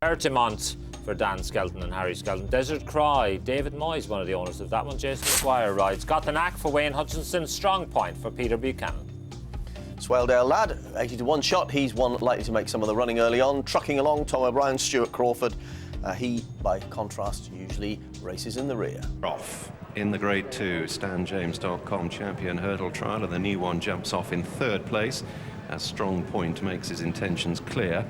Bertimont for Dan Skelton and Harry Skelton. Desert Cry, David Moyes, one of the owners of that one. Jason McGuire rides. Got the Knack for Wayne Hutchinson. Strong Point for Peter Buchanan. Swaledale Lad, 80 to 1 shot. He's one likely to make some of the running early on. Trucking along, Tom O'Brien, Stuart Crawford. He, by contrast, usually races in the rear. Off in the Grade 2 StanJames.com champion hurdle trial, and the new one jumps off in third place as Strong Point makes his intentions clear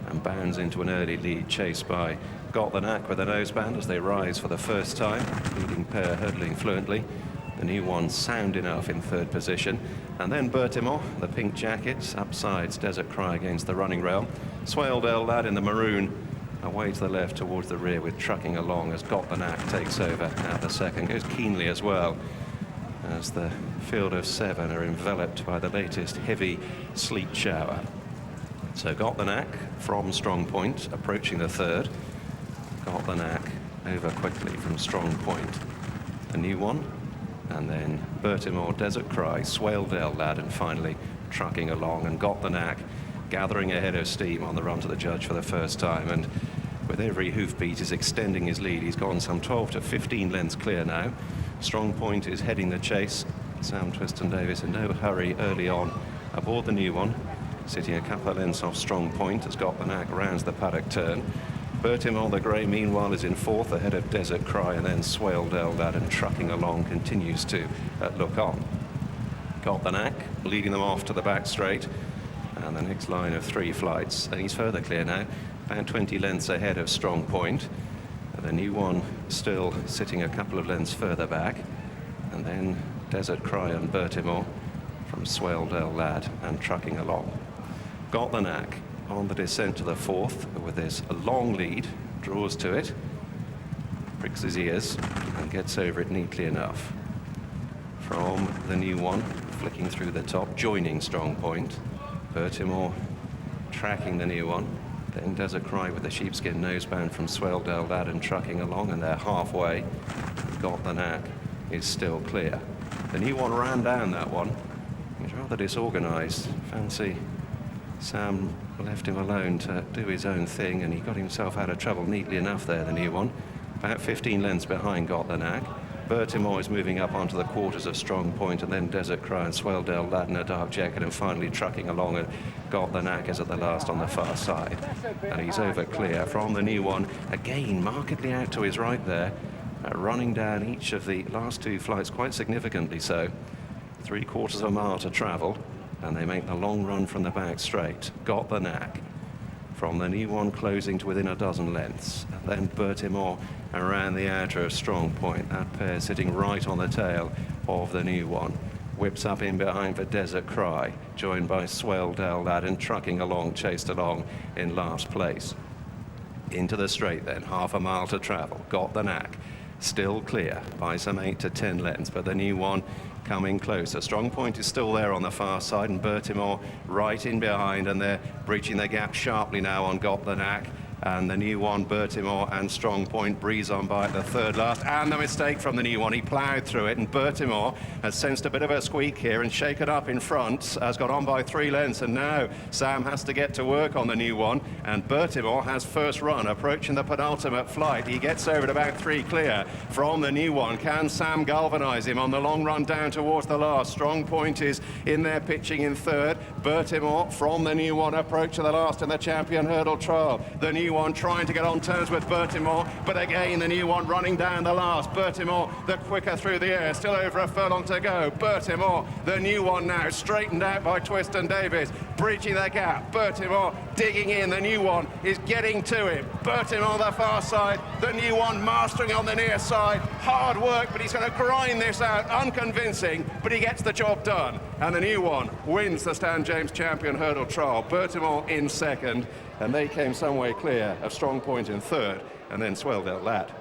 and bounds into an early lead, chased by Got the Knack with a noseband as they rise for the first time. Leading pair hurdling fluently. The new one sound enough in third position. And then Bertimont, the pink jackets, upsides Desert Cry against the running rail. Swaledale Lad in the maroon, away to the left towards the rear with Trucking Along as Got the Knack takes over at the second. Goes keenly as well as the field of 7 are enveloped by the latest heavy sleet shower. So Got the Knack from Strong Point approaching the third. Got the Knack over quickly from Strong Point. The new one. And then Bertimont, Desert Cry, Swaledale Lad, and finally Trucking Along, and Got the Knack gathering ahead of steam on the run to the judge for the first time. And with every hoofbeat is extending his lead. He's gone some 12 to 15 lengths clear now. Strong Point is heading the chase. Sam Twiston-Davies in no hurry early on aboard the new one, sitting a couple of lengths off Strong Point as Got the Knack rounds the paddock turn. Bertimont the Grey, meanwhile, is in fourth ahead of Desert Cry, and then Swaledale Lad and Trucking Along continues to look on. Got the Knack leading them off to the back straight, and the next line of 3 flights. And he's further clear now, about 20 lengths ahead of Strong Point. The new one still sitting a couple of lengths further back, and then Desert Cry and Bertimont from Swaledale Lad and Trucking Along. Got the Knack on the descent to the fourth with this long lead, draws to it, pricks his ears and gets over it neatly enough. From the new one, flicking through the top, joining Strong Point. Bertimont tracking the new one, then Desert Cry with the sheepskin noseband from Swaledale Lad and Trucking Along, and they're halfway. Got the Knack is still clear. The new one ran down that one. He's rather disorganized. Fancy Sam left him alone to do his own thing, and he got himself out of trouble neatly enough there, the new one. About 15 lengths behind Got the Knack. Bertimont is moving up onto the quarters of Strong Point, and then Desert Cry and Swaledale Lad in a dark jacket, and finally Trucking Along, and Got the Knack is at the last on the far side. And he's over clear from the new one, again markedly out to his right there, running down each of the last 2 flights quite significantly so. 3/4 of a mile to travel, and they make the long run from the back straight. Got the Knack from the new one closing to within a dozen lengths. And then Bertimont around the outer of Strong Point. That pair sitting right on the tail of the new one. Whips up in behind for Desert Cry, joined by Swaledale Lad and Trucking Along, chased along in last place. Into the straight then, half a mile to travel. Got the Knack still clear by some 8 to 10 lengths, but the new one coming closer. Strong Point is still there on the far side, and Bertimont right in behind, and they're breaching the gap sharply now on Got the Knack. And the new one, Bertimont and Strong Point, breeze on by at the third last. And the mistake from the new one, he ploughed through it, and Bertimont has sensed a bit of a squeak here and shaken up in front, has got on by 3 lengths, and now Sam has to get to work on the new one, and Bertimont has first run, approaching the penultimate flight. He gets over at about 3 clear from the new one. Can Sam galvanise him on the long run down towards the last? Strong Point is in there pitching in third. Bertimont from the new one approach to the last in the champion hurdle trial. The new one trying to get on terms with Bertimont, but again the new one running down the last. Bertimont the quicker through the air, still over a furlong to go. Bertimont, the new one now straightened out by Twiston-Davies, breaching the gap. Bertimont digging in, the new one is getting to him. Bertimont the far side, the new one mastering on the near side. Hard work, but he's going to grind this out, unconvincing, but he gets the job done. And the new one wins the Stan James Champion Hurdle Trial. Bertimont in second, and they came some way clear of Strong Point in third, and then Swaledale Lad